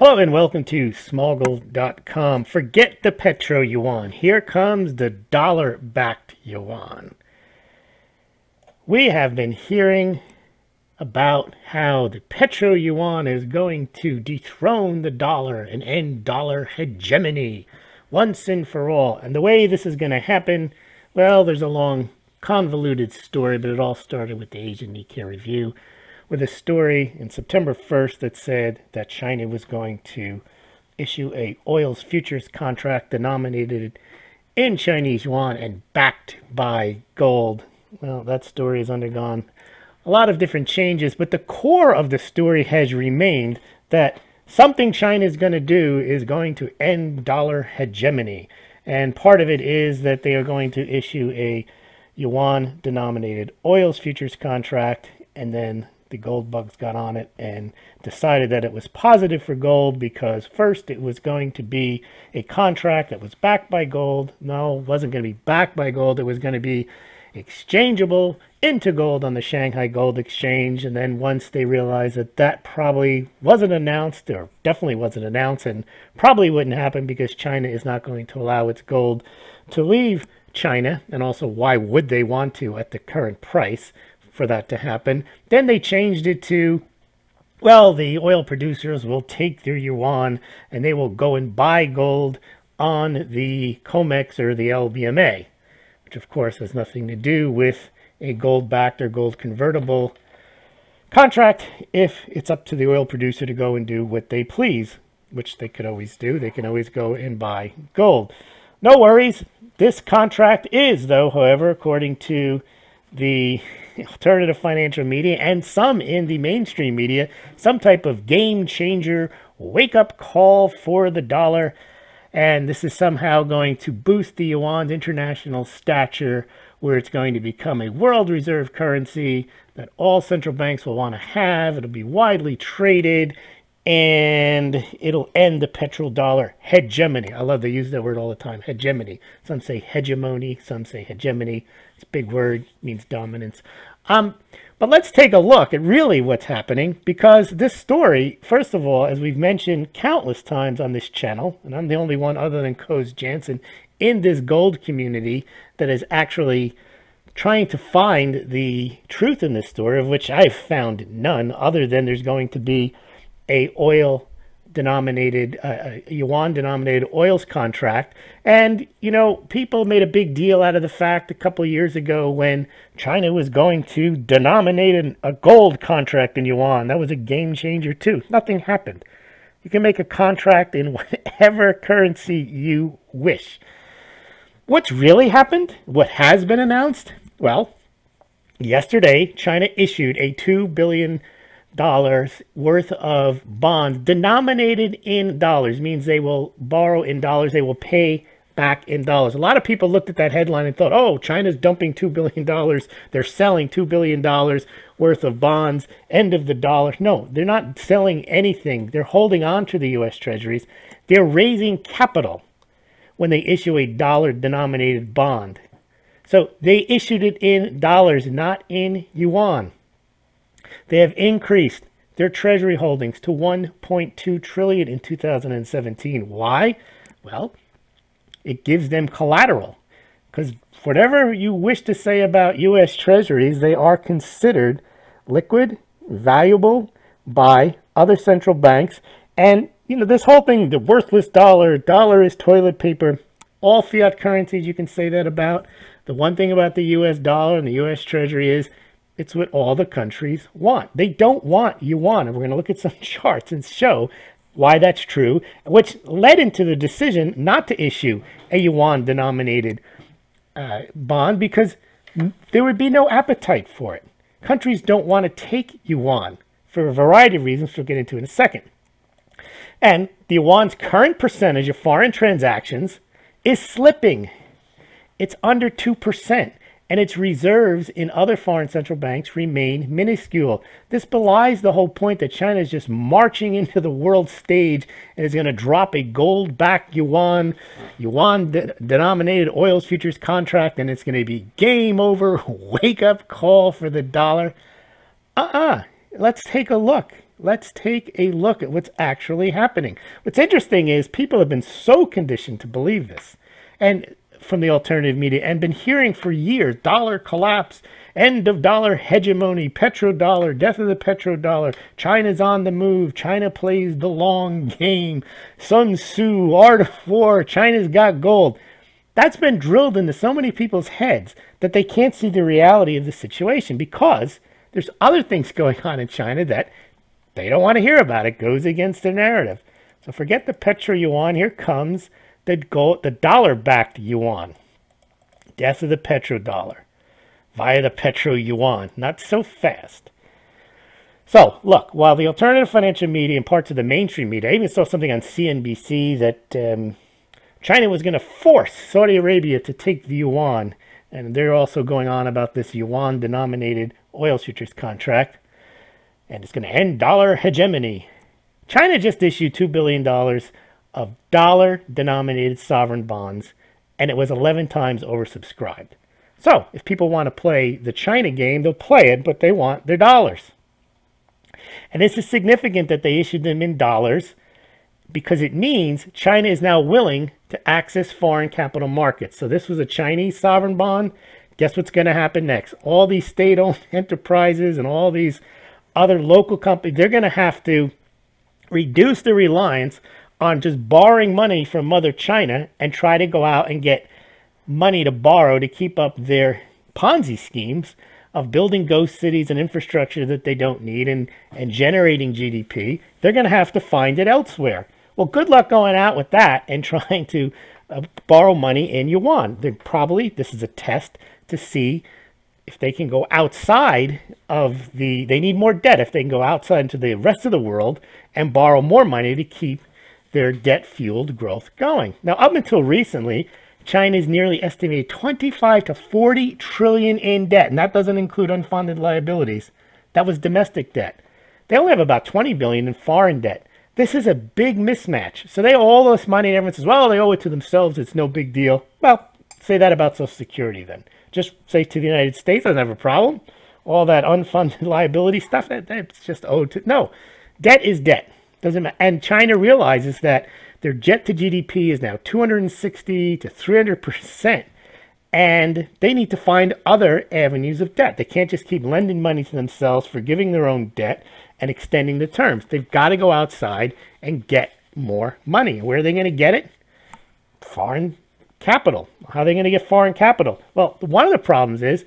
Hello and welcome to Smaulgld.com. Forget the Petro Yuan. Here comes the dollar-backed yuan. We have been hearing about how the Petro Yuan is going to dethrone the dollar and end dollar hegemony once and for all. And the way this is going to happen, well, there's a long, convoluted story, but it all started with the Asian Nikkei Review, with a story in September 1st that said that China was going to issue a oil's futures contract denominated in Chinese yuan and backed by gold. Well, that story has undergone a lot of different changes, but the core of the story has remained that something China is going to do is going to end dollar hegemony. And part of it is that they are going to issue a yuan denominated oil's futures contract, and then the gold bugs got on it and decided that it was positive for gold because first it was going to be a contract that was backed by gold. No, it wasn't going to be backed by gold. It was going to be exchangeable into gold on the Shanghai Gold Exchange. And then once they realized that that probably wasn't announced, or definitely wasn't announced, and probably wouldn't happen because China is not going to allow its gold to leave China, and also why would they want to at the current price for that to happen, then they changed it to, well, the oil producers will take their yuan and they will go and buy gold on the COMEX or the LBMA, which of course has nothing to do with a gold-backed or gold convertible contract if it's up to the oil producer to go and do what they please, which they could always do. They can always go and buy gold. No worries. This contract is, though, however, according to the alternative financial media and some in the mainstream media, some type of game changer, wake-up call for the dollar. And this is somehow going to boost the yuan's international stature, where it's going to become a world reserve currency that all central banks will want to have. It'll be widely traded, and it'll end the petrodollar hegemony. I love they use that word all the time, hegemony. Some say hegemony, some say hegemony. It's a big word, means dominance. But let's take a look at really what's happening, because this story, first of all, as we've mentioned countless times on this channel, and I'm the only one other than Coase Jansen in this gold community that is actually trying to find the truth in this story, of which I've found none, other than there's going to be a oil-denominated, yuan-denominated oils contract. And, you know, people made a big deal out of the fact a couple of years ago when China was going to denominate a gold contract in yuan. That was a game changer, too. Nothing happened. You can make a contract in whatever currency you wish. What's really happened? What has been announced? Well, yesterday, China issued a $2 billion worth of bonds denominated in dollars. Means they will borrow in dollars, they will pay back in dollars. A lot of people looked at that headline and thought, oh, China's dumping $2 billion. They're selling $2 billion worth of bonds, end of the dollar. No, they're not selling anything. They're holding on to the U.S. Treasuries. They're raising capital when they issue a dollar-denominated bond. So they issued it in dollars, not in yuan. They have increased their treasury holdings to $1.2 trillion in 2017. Why? Well, it gives them collateral, because whatever you wish to say about U.S. treasuries, they are considered liquid, valuable by other central banks. And, you know, this whole thing, the worthless dollar, dollar is toilet paper, all fiat currencies you can say that about. The one thing about the U.S. dollar and the U.S. treasury is it's what all the countries want. They don't want yuan. And we're going to look at some charts and show why that's true, which led into the decision not to issue a yuan-denominated bond, because there would be no appetite for it. Countries don't want to take yuan for a variety of reasons we'll get into in a second. And the yuan's current percentage of foreign transactions is slipping. It's under 2%. And its reserves in other foreign central banks remain minuscule. This belies the whole point that China is just marching into the world stage and is going to drop a gold-backed yuan-denominated oils futures contract, and it's going to be game over, wake-up call for the dollar. Let's take a look Let's take a look at what's actually happening. What's interesting is people have been so conditioned to believe this, and from the alternative media, and been hearing for years, dollar collapse, end of dollar hegemony, petrodollar, death of the petrodollar, China's on the move, China plays the long game, Sun Tzu, art of war, China's got gold. That's been drilled into so many people's heads that they can't see the reality of the situation, because there's other things going on in China that they don't want to hear about. It goes against their narrative. So forget the Petro Yuan. Here comes the dollar-backed yuan. Death of the petrodollar via the Petro Yuan. Not so fast. So, look, while the alternative financial media and parts of the mainstream media, I even saw something on CNBC that China was going to force Saudi Arabia to take the yuan. And they're also going on about this yuan-denominated oil futures contract. And it's going to end dollar hegemony. China just issued $2 billion of dollar-denominated sovereign bonds, and it was 11 times oversubscribed. So, if people want to play the China game, they'll play it, but they want their dollars. And this is significant that they issued them in dollars, because it means China is now willing to access foreign capital markets. So this was a Chinese sovereign bond. Guess what's going to happen next? All these state-owned enterprises and all these other local companies, they're going to have to reduce the reliance on just borrowing money from Mother China and try to go out and get money to borrow to keep up their Ponzi schemes of building ghost cities and infrastructure that they don't need and generating GDP. They're going to have to find it elsewhere. Well, good luck going out with that and trying to borrow money in yuan. This is a test to see if they can go outside of they need more debt, if they can go outside into the rest of the world and borrow more money to keep their debt-fueled growth going. Now, up until recently, China's nearly estimated 25 to 40 trillion in debt, and that doesn't include unfunded liabilities. That was domestic debt. They only have about 20 billion in foreign debt. This is a big mismatch. So they owe all this money, and everyone says, well, they owe it to themselves. It's no big deal. Well, say that about Social Security then. Just say to the United States, doesn't have a problem. All that unfunded liability stuff, that's just owed to... No, debt is debt. Doesn't matter. And China realizes that their debt to GDP is now 260 to 300%. And they need to find other avenues of debt. They can't just keep lending money to themselves, forgiving their own debt, and extending the terms. They've got to go outside and get more money. Where are they going to get it? Foreign capital. How are they going to get foreign capital? Well, one of the problems is,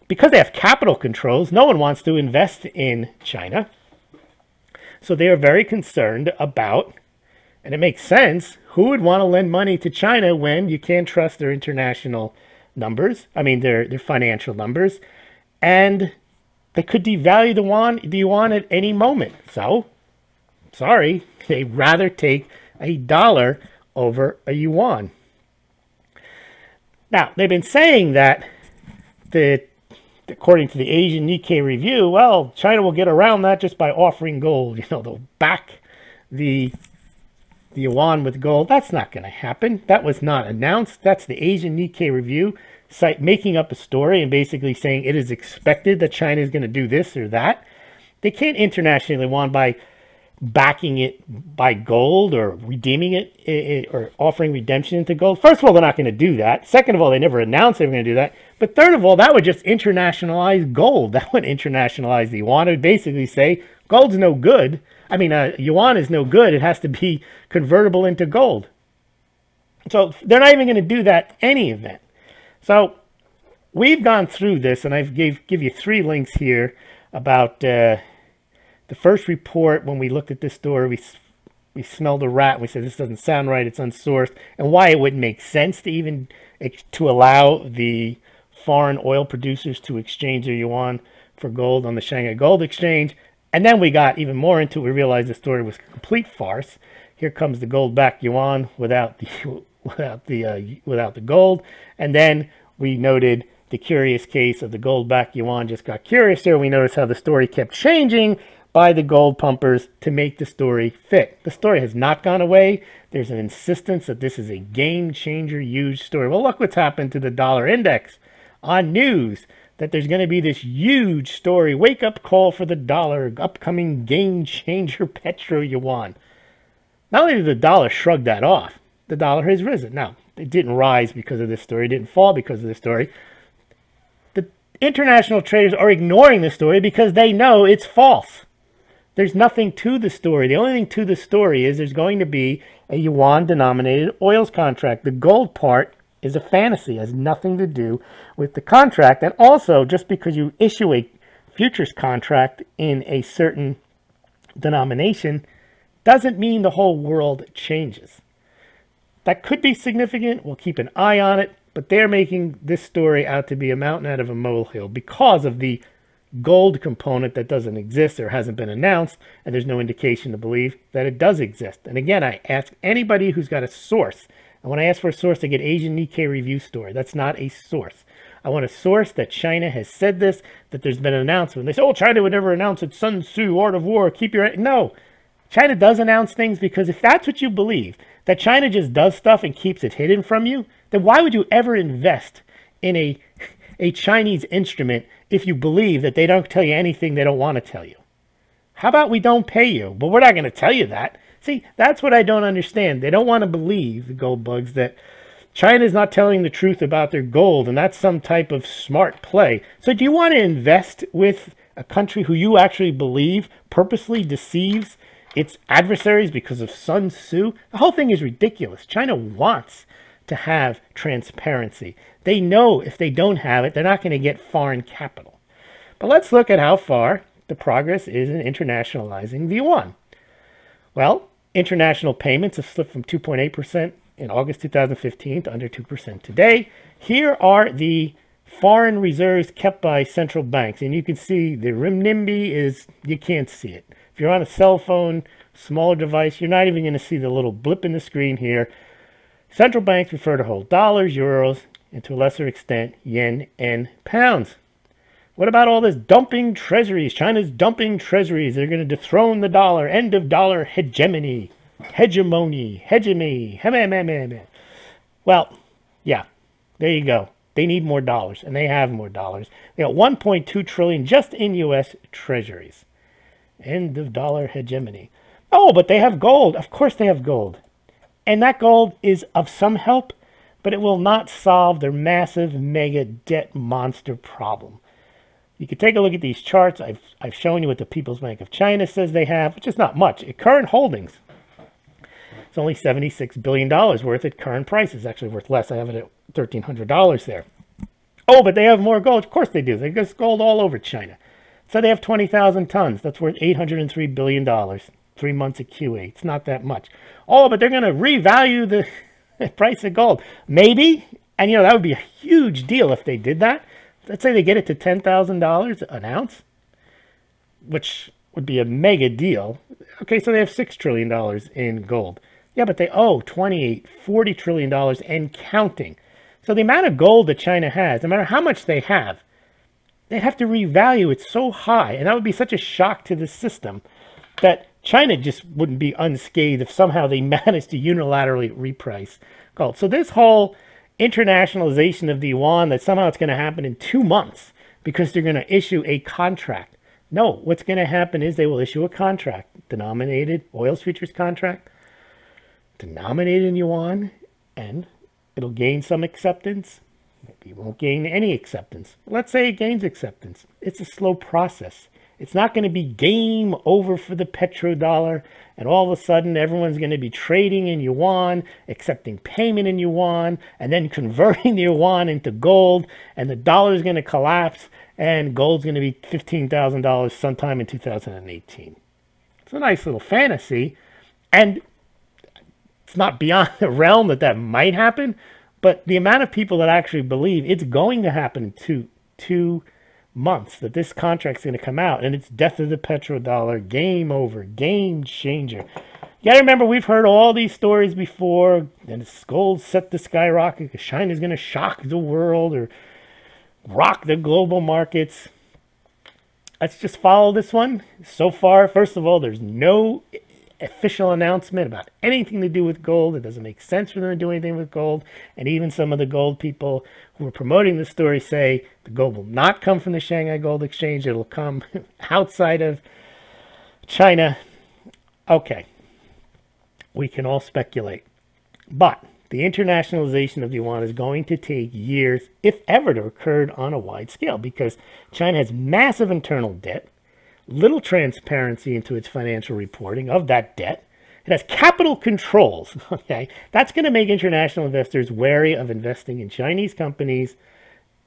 because they have capital controls, no one wants to invest in China. So they are very concerned about, and it makes sense, who would want to lend money to China when you can't trust their international numbers? I mean, their financial numbers. And they could devalue the yuan at any moment. So, sorry, they'd rather take a dollar over a yuan. Now, they've been saying that, according to the Asian Nikkei review, well, China will get around that just by offering gold. You know, they'll back the yuan with gold. That's not going to happen. That was not announced. That's the Asian Nikkei review site making up a story and basically saying it is expected that China is going to do this or that. They can't internationally yuan by backing it by gold or redeeming it or offering redemption into gold. First of all, they're not going to do that. Second of all, they never announced they were going to do that. But third of all, that would just internationalize gold. That would internationalize the yuan. It would basically say gold's no good. I mean, yuan is no good. It has to be convertible into gold. So they're not even going to do that in any event. So we've gone through this, and I've give you 3 links here about the first report. When we looked at this story, we smelled a rat. We said this doesn't sound right. It's unsourced, and why it wouldn't make sense to even to allow the foreign oil producers to exchange their yuan for gold on the Shanghai Gold Exchange. And then we got even more into it. We realized the story was a complete farce. Here comes the gold-backed yuan without the gold. And then we noted the curious case of the gold-backed yuan just got curiouser. We noticed how the story kept changing by the gold pumpers to make the story fit. The story has not gone away. There's an insistence that this is a game-changer, huge story. Well, look what's happened to the dollar index. On news, that there's going to be this huge story, wake-up call for the dollar, upcoming game-changer Petro Yuan. Not only did the dollar shrug that off, the dollar has risen. Now, it didn't rise because of this story. It didn't fall because of this story. The international traders are ignoring the story because they know it's false. There's nothing to the story. The only thing to the story is there's going to be a yuan-denominated oils contract. The gold part is a fantasy. It has nothing to do with the contract. And also, just because you issue a futures contract in a certain denomination doesn't mean the whole world changes. That could be significant. We'll keep an eye on it. But they're making this story out to be a mountain out of a molehill because of the gold component that doesn't exist or hasn't been announced, and there's no indication to believe that it does exist. And again, I ask anybody who's got a source, and when I ask for a source, I get Asian Nikkei Review story. That's not a source. I want a source that China has said this, that there's been an announcement. They say, oh, China would never announce it. Sun Tzu, Art of War, keep your... No. China does announce things because if that's what you believe, that China just does stuff and keeps it hidden from you, then why would you ever invest in a Chinese instrument if you believe that they don't tell you anything they don't want to tell you? How about we don't pay you? But we're not going to tell you that. See, that's what I don't understand. They don't want to believe, the gold bugs, that China is not telling the truth about their gold, and that's some type of smart play. So do you want to invest with a country who you actually believe purposely deceives its adversaries because of Sun Tzu? The whole thing is ridiculous. China wants to have transparency. They know if they don't have it, they're not going to get foreign capital. But let's look at how far the progress is in internationalizing the yuan. Well, international payments have slipped from 2.8% in August 2015 to under 2% today. Here are the foreign reserves kept by central banks. And you can see the renminbi is, you can't see it. If you're on a cell phone, smaller device, you're not even going to see the little blip in the screen here. Central banks prefer to hold dollars, euros, and to a lesser extent, yen and pounds. What about all this dumping treasuries? China's dumping treasuries. They're going to dethrone the dollar. End of dollar hegemony. Hegemony. Well, yeah, there you go. They need more dollars, and they have more dollars. They got $1.2 trillion just in U.S. treasuries. End of dollar hegemony. Oh, but they have gold. Of course they have gold. And that gold is of some help, but it will not solve their massive mega debt monster problem. You can take a look at these charts. I've shown you what the People's Bank of China says they have, which is not much. At current holdings, it's only $76 billion worth at current prices. Actually worth less. I have it at $1,300 there. Oh, but they have more gold. Of course they do. They got gold all over China. So they have 20,000 tons. That's worth $803 billion. 3 months of QE. It's not that much. Oh, but they're going to revalue the price of gold. Maybe. And, that would be a huge deal if they did that. Let's say they get it to $10,000 an ounce, which would be a mega deal. Okay, so they have $6 trillion in gold. Yeah, but they owe $40 trillion and counting. So the amount of gold that China has, no matter how much they have to revalue it so high. And that would be such a shock to the system that China just wouldn't be unscathed if somehow they managed to unilaterally reprice gold. So this whole internationalization of the yuan, that somehow it's going to happen in 2 months because they're going to issue a contract. No, what's going to happen is they will issue a contract, denominated oils futures contract, denominated in yuan, and it'll gain some acceptance. Maybe it won't gain any acceptance. Let's say it gains acceptance. It's a slow process. It's not going to be game over for the petrodollar, and all of a sudden everyone's going to be trading in yuan, accepting payment in yuan, and then converting the yuan into gold, and the dollar is going to collapse, and gold's going to be $15,000 sometime in 2018. It's a nice little fantasy, and it's not beyond the realm that might happen, but the amount of people that actually believe it's going to happen in two months, that this contract's going to come out, and it's death of the petrodollar, game over, game changer. You got to remember, we've heard all these stories before, and it's gold set to skyrocket because China's going to shock the world or rock the global markets. Let's just follow this one. So far, first of all, there's no official announcement about anything to do with gold. It doesn't make sense for them to do anything with gold. And even some of the gold people who are promoting the story say the gold will not come from the Shanghai Gold Exchange. It'll come outside of China. Okay, we can all speculate. But the internationalization of the yuan is going to take years, if ever, to occur on a wide scale, because China has massive internal debt, little transparency into its financial reporting of that debt. It has capital controls, okay? That's going to make international investors wary of investing in Chinese companies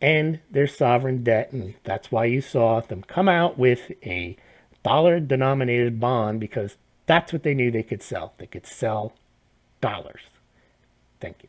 and their sovereign debt. And that's why you saw them come out with a dollar-denominated bond, because that's what they knew they could sell. They could sell dollars. Thank you.